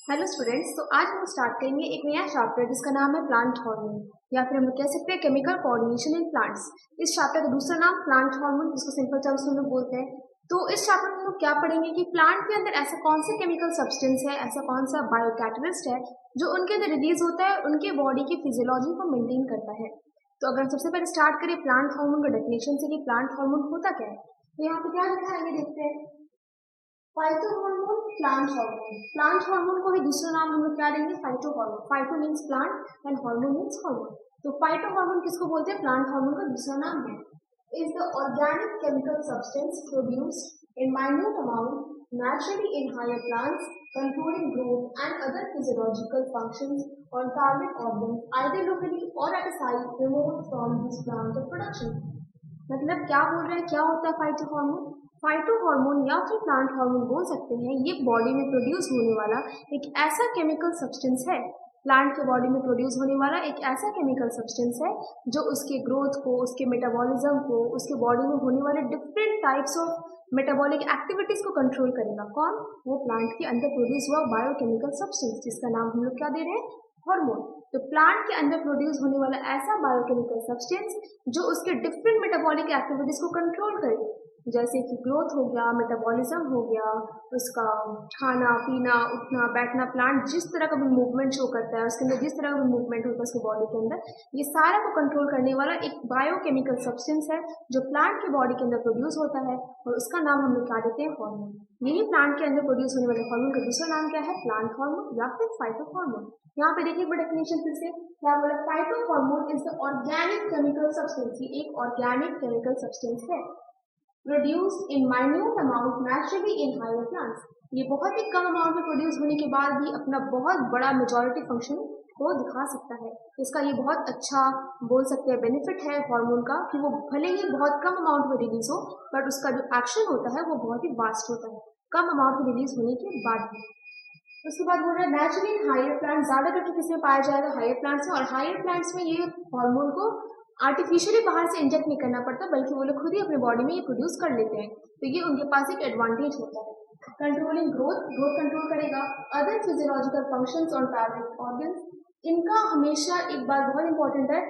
Hello students. तो आज हम स्टार्ट करेंगे एक नया चैप्टर जिसका नाम है प्लांट हार्मोन, या फिर हम कह सकते हैं केमिकल कोऑर्डिनेशन इन प्लांट्स। इस चैप्टर का दूसरा नाम प्लांट हार्मोन, जिसको सिंपल टर्म्स में लोग बोलते हैं। तो इस चैप्टर में हम लोग क्या पढ़ेंगे कि प्लांट के अंदर ऐसा कौन सा केमिकल सब्सटेंस है, ऐसा कौन सा बायोकैटलिस्ट है जो उनके अंदर रिलीज होता है, उनके बॉडी की फिजियोलॉजी को मेंटेन करता है। तो अगर हम सबसे पहले स्टार्ट करें प्लांट हार्मोन का डेफिनेशन से कि प्लांट हार्मोन होता क्या है, तो यहाँ पे क्या लिखा है ये देखते हैं। Phytohormone, plant hormone. Plant hormone को ही दूसरा नाम हम लोग क्या देंगे, phytohormone. Phyto means plant and hormone means hormone. तो फाइटोहॉर्मोन किसको बोलते हैं, प्लांट हार्मोन का दूसरा नाम है। Is the organic chemical substance produced in minute amount naturally in higher plants, controlling growth and other physiological functions on target organs either locally or at a site remote from this plant of production। मतलब क्या बोल रहे हैं, क्या होता है phyto hormone. Phyto hormone या फिर प्लांट हार्मोन बोल सकते हैं, ये बॉडी में प्रोड्यूस होने वाला एक ऐसा केमिकल सब्सटेंस है। प्लांट के बॉडी में प्रोड्यूस होने वाला एक ऐसा केमिकल सब्सटेंस है जो उसके ग्रोथ को, उसके मेटाबॉलिज्म को, उसके बॉडी में होने वाले different types of metabolic activities को कंट्रोल करेगा। कौन? वो प्लांट के अंदर प्रोड्यूस हुआ बायोकेमिकल सब्सटेंस, जिसका नाम हम लोग क्या दे रहे हैं, हार्मोन। तो प्लांट के अंदर प्रोड्यूस होने वाला ऐसा बायोकेमिकल सब्सटेंस जो उसके डिफरेंट मेटाबॉलिक एक्टिविटीज को कंट्रोल करे, जैसे कि ग्रोथ हो गया, मेटाबॉलिज्म हो गया, उसका खाना पीना, उठना बैठना, प्लांट जिस तरह का भी मूवमेंट शो करता है, उसके अंदर जिस तरह का भी मूवमेंट होता है उसके बॉडी के अंदर, ये सारा को कंट्रोल करने वाला एक बायोकेमिकल सब्सटेंस है जो प्लांट के बॉडी के अंदर प्रोड्यूस होता है, और उसका नाम हम लोग क्या देते हैं, हार्मोन। यही प्लांट के अंदर प्रोड्यूस होने वाले हार्मोन का दूसरा नाम क्या है, प्लांट हार्मोन या फिर फाइटोहार्मोन। यहाँ पे देखिए एक डेफिनेशन फिर से क्या बोला, phytohormone is the organic chemical substance. ये एक ऑर्गेनिक केमिकल सब्सटेंस है, produced in minute amount naturally in higher plants. ये बहुत ही कम अमाउंट में प्रोड्यूस होने के बाद भी अपना बहुत बड़ा मेजॉरिटी फंक्शन को दिखा सकता है। इसका ये बहुत अच्छा बोल सकते हैं बेनिफिट है हार्मोन का, कि वो भले ही बहुत कम अमाउंट में रिलीज हो, बट उसका जो एक्शन होता है वो बहुत ही वास्ट होता है, कम अमाउंट में रिलीज होने के बाद भी। उसके बाद बोल रहा है नेचुरली इन हायर प्लांट्स, ज्यादा करके किसमें पाया जाएगा, हायर प्लांट्स में। और हायर प्लांट्स में ये हार्मोन को आर्टिफिशियली बाहर से इंजेक्ट नहीं करना पड़ता, बल्कि वो लोग खुद ही अपने बॉडी में ये प्रोड्यूस कर लेते हैं। तो ये उनके पास एक एडवांटेज होता है। कंट्रोलिंग ग्रोथ, ग्रोथ कंट्रोल करेगा। Other physiological functions on target organs, इनका हमेशा एक बात बहुत इंपॉर्टेंट है,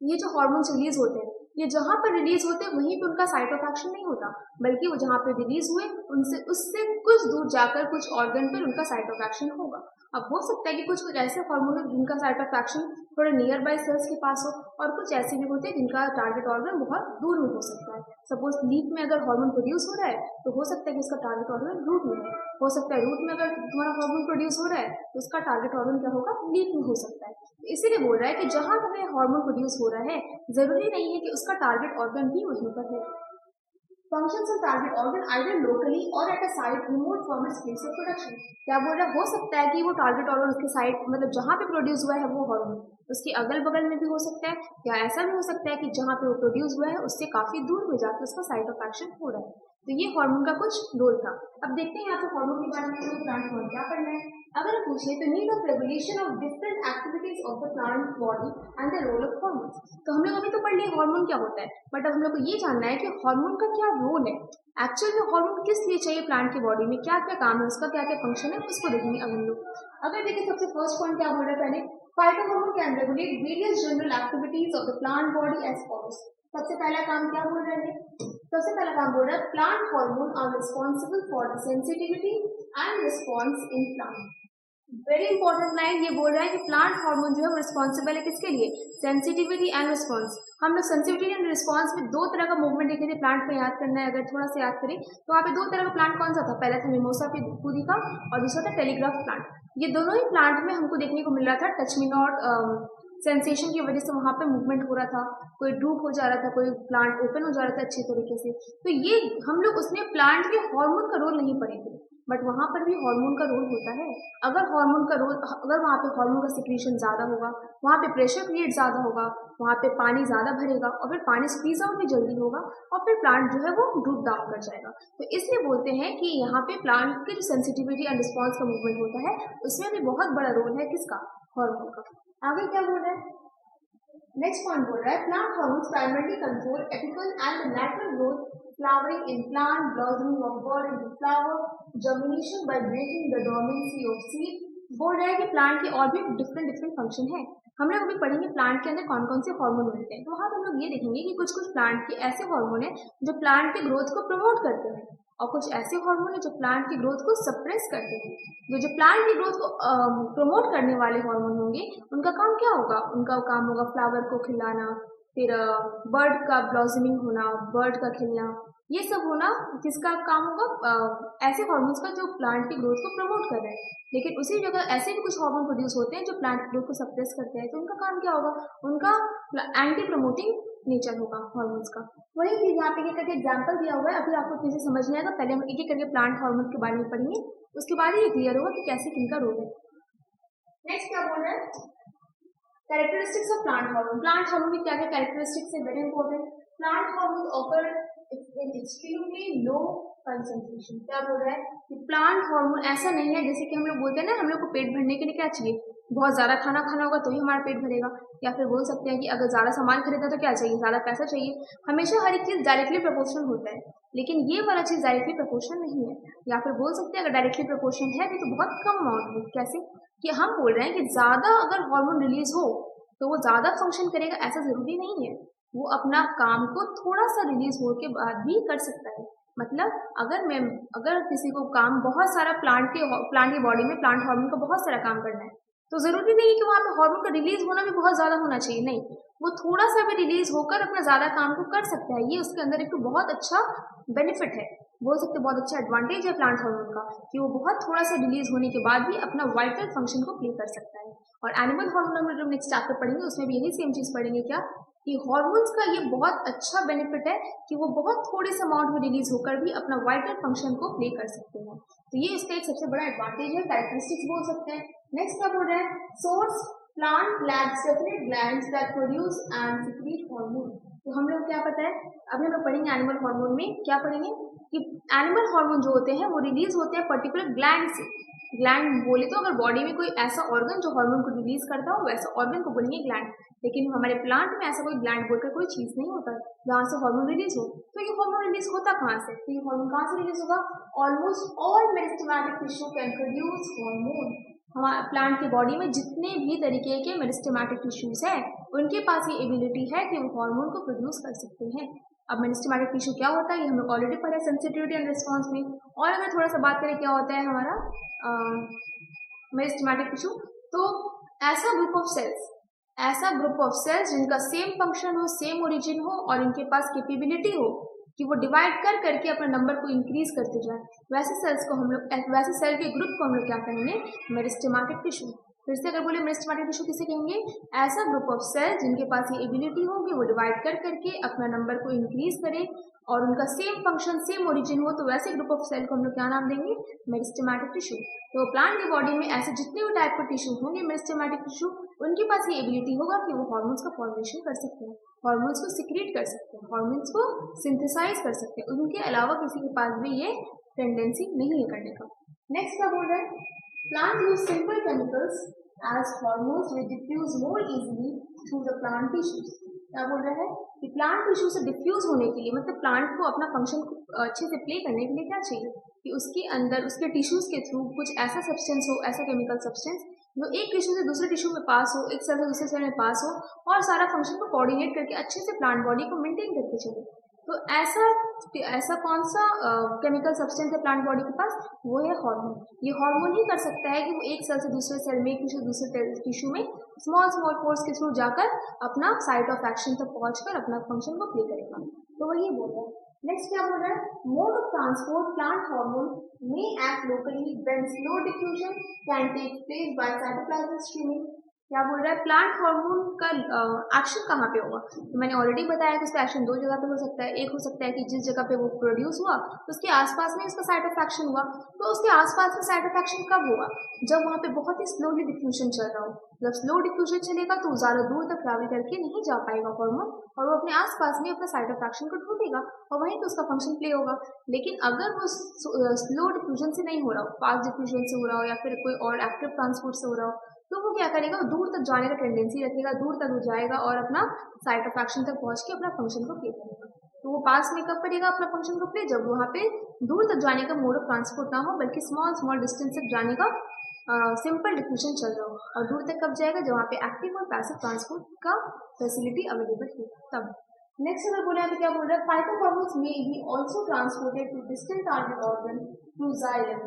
ये जो हार्मोन्स रिलीज होते हैं, ये जहां पर रिलीज होते हैं वहीं पे उनका साइट ऑफ एक्शन नहीं होता, बल्कि वो जहां पे रिलीज हुए उनसे उससे कुछ दूर जाकर कुछ ऑर्गन पर उनका साइट ऑफ एक्शन होगा। अब हो सकता है कि कुछ कुछ ऐसे हार्मोन जिनका साइट ऑफ एक्शन थोड़े नियर बाय सेल्स के पास हो, और कुछ ऐसे भी होते हैं जिनका टारगेट ऑर्गन बहुत दूर में हो सकता है। सपोज लीफ में अगर हार्मोन प्रोड्यूस हो रहा है तो हो सकता है कि उसका टारगेट ऑर्गन रूट में हो सकता है रूट में अगर तुम्हारा हार्मोन प्रोड्यूस हो रहा है तो उसका टारगेट ऑर्गन क्या होगा, लीफ में हो सकता है। इसीलिए बोल रहा है कि जहां हमें हार्मोन प्रोड्यूस हो रहा है, जरूरी नहीं है कि उसका टारगेट ऑर्गन भी वहीं पर है। Functions of target organ either locally और at a site remote from its place of production. क्या बोल रहा है, हो सकता है कि वो टारगेट ऑर्गन उसके साइट, मतलब जहां पे प्रोड्यूस हुआ है वो हार्मोन उसके अगल बगल में भी हो सकता है, या ऐसा भी हो सकता है कि जहां पे वो प्रोड्यूस हुआ है उससे काफी दूर में जाकर उसका साइट ऑफ एक्शन हो रहा है। तो ये हार्मोन का कुछ रोल था। अब देखते हैं यहाँ पे हार्मोन के बारे में प्लांट हार्मोन क्या पढ़ना है। अगर हम पूछे तो need of regulation of different activities of the plant body and the role of hormone. तो हम लोग अभी तो पढ़ लिए हार्मोन क्या होता है, बट अब हम लोग को ये जानना है कि हार्मोन का क्या रोल है, एक्चुअल में हार्मोन किस लिए चाहिए प्लांट की बॉडी में, क्या क्या काम है उसका, क्या क्या फंक्शन है, उसको देखेंगे अब हम लोग। अगर देखिए सबसे फर्स्ट पॉइंट क्या बोल रहा है, पहले phytohormone can regulate various general activities of the plant body as follows. सबसे पहला काम क्या बोल रहे हैं, सबसे पहला काम बोल रहा है plant hormone are responsible for the sensitivity and response in plant. Very important line ये बोल रहा है कि प्लांट हार्मोन जो है वो रिस्पॉन्सिबल है किसके लिए, सेंसिटिविटी एंड रिस्पॉन्स। हम लोग सेंसिटिविटी एंड रिस्पॉन्स में दो तरह का मूवमेंट देखे थे, प्लांट में याद करना है अगर थोड़ा सा याद करें तो वहाँ पे दो तरह का प्लांट कौन सा था, पहला था मिमोसा पुदिका और दूसरा था टेलीग्राफ प्लांट। ये दोनों ही प्लांट में हमको देखने को मिल रहा था टच मी नॉट सेंसेशन की वजह से वहां पे मूवमेंट हो रहा था, कोई ड्रूप हो जा रहा था, कोई प्लांट ओपन हो जा रहा था अच्छे तरीके से। तो ये हम लोग उसमें प्लांट के हार्मोन का रोल नहीं पढ़े थे, बट वहां पर भी हार्मोन का रोल होता है। अगर हार्मोन का रोल, अगर वहां पे हार्मोन का सिक्रीशन ज्यादा होगा, वहां पे प्रेशर क्रिएट ज्यादा होगा, वहां पे पानी ज्यादा भरेगा और फिर पानी स्क्वीज आउट भी जल्दी होगा और फिर प्लांट जो है वो ड्रूप डाउन कर जाएगा। तो इसलिए बोलते हैं कि यहाँ पे प्लांट की जो सेंसिटिविटी एंड रिस्पॉन्स का मूवमेंट होता है उसमें भी बहुत बड़ा रोल है किसका, हार्मोन का। आगे क्या बोल रहा है, नेक्स्ट पॉइंट बोल रहा है plant hormones primarily control apical and lateral growth, flowering in plant, blossoming of bud into flower, germination by breaking the dormancy of seed, बोल रहा है कि प्लांट के और भी डिफरेंट फंक्शन है। हम लोग अभी पढ़ेंगे प्लांट के अंदर कौन कौन से हार्मोन मिलते हैं। तो वहाँ पर हम लोग ये देखेंगे कि कुछ कुछ प्लांट के ऐसे हार्मोन है जो प्लांट के ग्रोथ को प्रमोट करते हैं, और कुछ ऐसे हार्मोन है जो प्लांट की ग्रोथ को सप्रेस करते हैं। जो प्लांट की ग्रोथ को प्रमोट करने वाले हार्मोन होंगे, उनका काम क्या होगा? उनका काम होगा फ्लावर को खिलाना, फिर बर्ड का ब्लॉसमिंग होना, बर्ड का खिलना, ये सब होना किसका काम होगा? ऐसे हार्मोन्स का जो प्लांट की ग्रोथ को प्रमोट कर रहे हैं। लेकिन उसी जगह ऐसे भी कुछ हार्मोन प्रोड्यूस होते हैं जो प्लांट ग्रोथ को सप्रेस करते हैं, तो उनका काम क्या होगा? उनका एंटी प्रमोटिंग नेचर होगा हार्मोन्स का। वही चीज यहाँ पे करके एग्जाम्पल दिया हुआ है। अभी आपको चीजें समझ नहीं आएगा, पहले हम एक एक करके प्लांट हार्मोन के बारे में पढ़ेंगे, उसके बाद ही ये क्लियर होगा कि कैसे किनका रोल है। नेक्स्ट क्या बोल रहे हैं? Characteristics of plant hormone. Plant hormone की क्या क्या कैरेक्टरिस्टिक्स है? Very important. Plant hormone offer in extremely low concentration. क्या बोल रहा है कि प्लांट हार्मोन ऐसा नहीं है जैसे कि हम लोग बोलते हैं ना, हम लोग को पेट भरने के लिए क्या चाहिए? बहुत ज्यादा खाना खाना होगा तो ही हमारा पेट भरेगा। या फिर बोल सकते हैं कि अगर ज्यादा सामान खरीदा तो क्या चाहिए? ज्यादा पैसा चाहिए। हमेशा हर एक चीज डायरेक्टली प्रोपोर्शनल होता है, लेकिन ये वाला चीज डायरेक्टली प्रोपोर्शनल नहीं है। या फिर बोल सकते हैं अगर डायरेक्टली प्रोपोर्शन है भी तो बहुत कम अमाउंट में। कैसे? कि हम बोल रहे हैं कि ज्यादा अगर हार्मोन रिलीज हो तो वो ज्यादा फंक्शन करेगा, ऐसा जरूरी नहीं है। वो अपना काम को थोड़ा सा रिलीज हो के बाद भी कर सकता है। मतलब अगर किसी को काम बहुत सारा प्लांट की बॉडी में प्लांट हार्मोन का बहुत सारा काम करना है, तो जरूरी नहीं है कि वहां पे हार्मोन का रिलीज होना भी बहुत ज्यादा होना चाहिए। नहीं, वो थोड़ा सा भी रिलीज होकर अपना ज्यादा काम को कर सकता है। ये उसके अंदर एक तो बहुत अच्छा बेनिफिट है, बोल सकते बहुत अच्छा एडवांटेज है प्लांट हार्मोन का, कि वो बहुत थोड़ा सा रिलीज होने के बाद भी अपना वाइटल फंक्शन को प्ले कर सकता है। और एनिमल हार्मोन हम लोग नेक्स्ट चैप्टर पढ़ेंगे, उसमें भी यही सेम चीज पढ़ेंगे, क्या कि हार्मोन्स का ये बहुत अच्छा बेनिफिट है कि वो बहुत थोड़े से अमाउंट में रिलीज होकर भी अपना वाइटल फंक्शन को प्ले कर सकते हैं। तो ये इसका एक सबसे बड़ा एडवांटेज है, कैरेक्टरिस्टिक्स बोल सकते हैं। नेक्स्ट क्या बोल रहे हैं? Source plant lakhs separate glands that produce and secret hormone. तो हम लोग क्या पता है, अभी हम लोग पढ़ेंगे एनिमल हार्मोन में क्या पढ़ेंगे कि एनिमल हार्मोन जो होते हैं वो रिलीज होते हैं पर्टिकुलर ग्लैंड से। ग्लैंड बोले तो अगर बॉडी में कोई ऐसा ऑर्गन जो हार्मोन को रिलीज करता हो वैसा ऑर्गन को बोलेंगे ग्लैंड। लेकिन हमारे प्लांट में ऐसा कोई ग्लैंड बोलकर कोई चीज नहीं होता जहाँ से हार्मोन रिलीज हो। तो ये हार्मोन रिलीज होता कहाँ से? तो ये हार्मोन कहाँ से रिलीज होगा? Almost all meristematic tissue can produce hormone. हमारे प्लांट की बॉडी में जितने भी तरीके के मेरिस्टेमेटिक टिश्यूज है, उनके पास ये एबिलिटी है कि वो हार्मोन को प्रोड्यूस कर सकते हैं। अब मेरिस्टेमेटिक टिश्यू क्या होता है ये हम लोग ऑलरेडी पढ़े सेंसिटिविटी एंड रिस्पॉन्स में। और अगर थोड़ा सा बात करें क्या होता है हमारा मेरिस्टेमेटिक टिश्यू, तो ऐसा ग्रुप ऑफ सेल्स जिनका सेम फंक्शन हो, सेम ओरिजिन हो और इनके पास कैपेबिलिटी हो कि वो डिवाइड कर करके अपने नंबर को इंक्रीज करते जाए, वैसे सेल के ग्रुप को हम लोग क्या कहेंगे? Meristematic tissue. फिर से अगर बोले मेरिस्टेमेटिक टिश्यू किसे कहेंगे? ऐसा ग्रुप ऑफ सेल जिनके पास ये एबिलिटी हो कि वो डिवाइड कर करके अपना नंबर को इंक्रीज करे और उनका सेम फंक्शन सेम ओरिजिन हो, तो वैसे ग्रुप ऑफ सेल को हम लोग क्या नाम देंगे? Meristematic tissue. तो प्लांट की बॉडी में ऐसे जितने भी टाइप के टिश्यू होंगे मेरिस्टेमेटिक टिश्यू, उनके पास ये एबिलिटी होगा कि वो हार्मोन्स का फॉर्मेशन कर सकते हैं, हार्मोन्स को सिक्रीट कर सकते हैं, हार्मोन्स को सिंथेसाइज कर सकते हैं। उनके अलावा किसी के पास भी ये टेंडेंसी नहीं है करने का। नेक्स्ट क्या बोल रहे हैं? Plant use simple chemicals as hormones which diffuse more easily through the plant tissues. क्या बोल रहे हैं कि प्लांट टिश्यू से डिफ्यूज होने के लिए, मतलब प्लांट को अपना फंक्शन अच्छे से प्ले करने के लिए क्या चाहिए कि उसके अंदर उसके टिश्यूज के थ्रू कुछ ऐसा सब्सटेंस हो, ऐसा केमिकल सब्सटेंस जो एक टिश्यू से दूसरे टिश्यू में पास हो, एक सेल से दूसरे सेल में पास हो और सारा फंक्शन को कोऑर्डिनेट करके अच्छे से प्लांट बॉडी को मेंटेन करके चले। तो ऐसा कौन सा केमिकल सब्सटेंस है प्लांट बॉडी के पास? वो है हार्मोन। ये हार्मोन ही कर सकता है कि वो एक सेल से दूसरे सेल में, एक टिश्यू दूसरे टिश्यू में स्मॉल पोर्स के थ्रू जाकर अपना साइट ऑफ एक्शन तक पहुंचकर अपना फंक्शन को प्ले करेगा। तो वही बोल रहा है। नेक्स्ट क्या बोल रहा है? Mode of transport plant hormone may act locally when slow diffusion can take place by cytoplasmic streaming। क्या बोल रहा है? प्लांट हार्मोन का एक्शन कहाँ पे होगा? तो मैंने ऑलरेडी बताया कि उसका एक्शन दो जगह पे हो सकता है। एक हो सकता है कि जिस जगह पे वो प्रोड्यूस हुआ उसके आसपास में उसका साइट ऑफ एक्शन हुआ। तो उसके आसपास में साइट ऑफ एक्शन कब होगा? जब वहाँ पे बहुत ही स्लोली डिफ्यूजन चल रहा हो। जब स्लो डिफ्यूजन चलेगा तो ज़्यादा दूर तक ट्रैवल करके नहीं जा पाएगा हार्मोन और वो अपने आसपास में अपना साइट ऑफ एक्शन को ढूंढेगा और वहीं पे उसका फंक्शन प्ले होगा। लेकिन अगर वो स्लो डिफ्यूजन से नहीं हो रहा हो, फास्ट डिफ्यूजन से हो रहा हो या फिर कोई और एक्टिव ट्रांसपोर्ट से हो रहा हो, तो वो क्या करेगा? वो दूर तक जाने का टेंडेंसी रखेगा, दूर तक वो जाएगा और अपना साइट ऑफ एक्शन तक पहुंच के अपना फंक्शन को प्ले करेगा। तो वो पास में कब करेगा अपना फंक्शन को प्ले? जब वहाँ पे दूर तक जाने का मोड ऑफ ट्रांसपोर्ट ना हो बल्कि स्मॉल डिस्टेंस तक जाने का सिंपल डिफ्यूजन चल रहा हो, और दूर तक कब जाएगा, जब वहाँ पे एक्टिव और पैसिव ट्रांसपोर्ट का फैसिलिटी अवेलेबल है तब। नेक्स्ट अगर बोले यहाँ पे क्या बोल रहा है, phytohormones may be also transported to distant target organ through xylem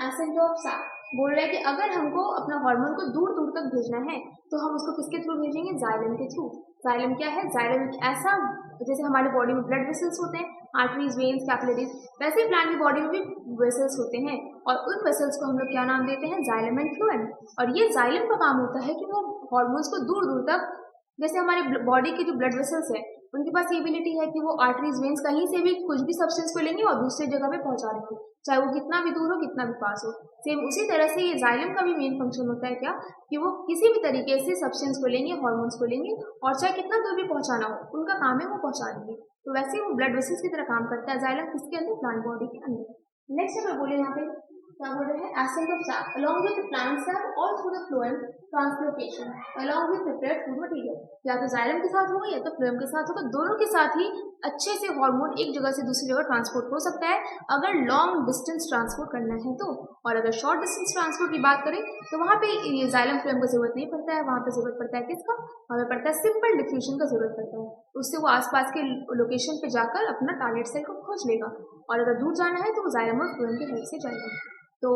ascent of sap. बोल रहा है कि अगर हमको अपना हार्मोन को दूर दूर तक भेजना है तो हम उसको किसके थ्रू भेजेंगे, जाइलम के थ्रू। जाइलम क्या है, जाइलम एक ऐसा, जैसे हमारे बॉडी में ब्लड वेसल्स होते हैं, आर्टरीज, वेन्स, कैपिलरीज, वैसे ही प्लांट की बॉडी में भी वेसल्स होते हैं, और उन वेसल्स को हम लोग क्या नाम देते हैं, जाइलम एंड फ्लूएम। और ये जाइलम का काम होता है कि वो हार्मोन्स को दूर दूर तक, जैसे हमारे बॉडी के जो ब्लड वेसल्स है उनके पास ये एबिलिटी है कि वो आर्टरीज, वेन्स कहीं से भी कुछ भी सब्सटेंस को लेंगे और दूसरी जगह पे पहुंचा देंगे, चाहे वो कितना भी दूर हो कितना भी पास हो। सेम उसी तरह से ये जाइलम का भी मेन फंक्शन होता है क्या, कि वो किसी भी तरीके से सब्सटेंस को लेंगे, हार्मोन्स को लेंगे, और चाहे कितना दूर भी पहुंचाना हो उनका काम है वो पहुंचा देंगे। तो वैसे ही वो ब्लड वेसल्स की तरह काम करता है जाइलम, किसके अंदर, प्लांट बॉडी के अंदर। नेक्स्ट अगर बोले यहाँ पे क्या बोल रहे हैं, ascent of sap along with plant sap all through the phloem translocation along with prepared food material. या तो जाइलम के साथ होगा या तो फ्लोएम के साथ होगा, दोनों के साथ ही अच्छे से हार्मोन एक जगह से दूसरी जगह ट्रांसपोर्ट हो सकता है अगर लॉन्ग डिस्टेंस ट्रांसपोर्ट करना है तो। और अगर शॉर्ट डिस्टेंस ट्रांसपोर्ट की बात करें तो वहाँ पे ये जाइलम फ्लोएम का जरूरत नहीं पड़ता है, वहाँ पे जरूरत पड़ता है किसका, हमें पड़ता है सिंपल डिफ्यूजन का जरूरत पड़ता है, उससे वो आसपास के लोकेशन पे जाकर अपना टारगेट सेल को खोज लेगा। और अगर दूर जाना है तो वो जाइलम और फ्लोएम की हेल्प से जाएगा। तो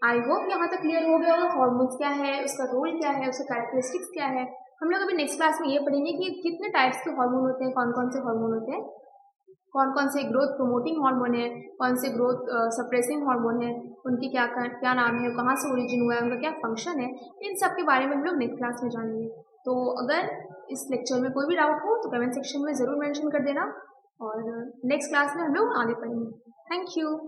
आई होप यहाँ तक क्लियर हो गया होगा हार्मोन्स क्या है, उसका रोल क्या है, उसका कैरेक्टरिस्टिक्स क्या है। हम लोग अभी नेक्स्ट क्लास में ये पढ़ेंगे कि कितने टाइप्स के हार्मोन होते हैं, कौन कौन से हार्मोन होते हैं, कौन कौन से ग्रोथ प्रोमोटिंग हार्मोन है, कौन से ग्रोथ सप्रेसिंग हार्मोन है, उनकी क्या नाम है, कहाँ से ओरिजिन हुआ है, उनका क्या फंक्शन है, इन सब के बारे में हम लोग नेक्स्ट क्लास में जानेंगे। तो अगर इस लेक्चर में कोई भी डाउट हो तो कमेंट सेक्शन में ज़रूर मेंशन कर देना, और नेक्स्ट क्लास में हम लोग आगे पढ़ेंगे। Thank you.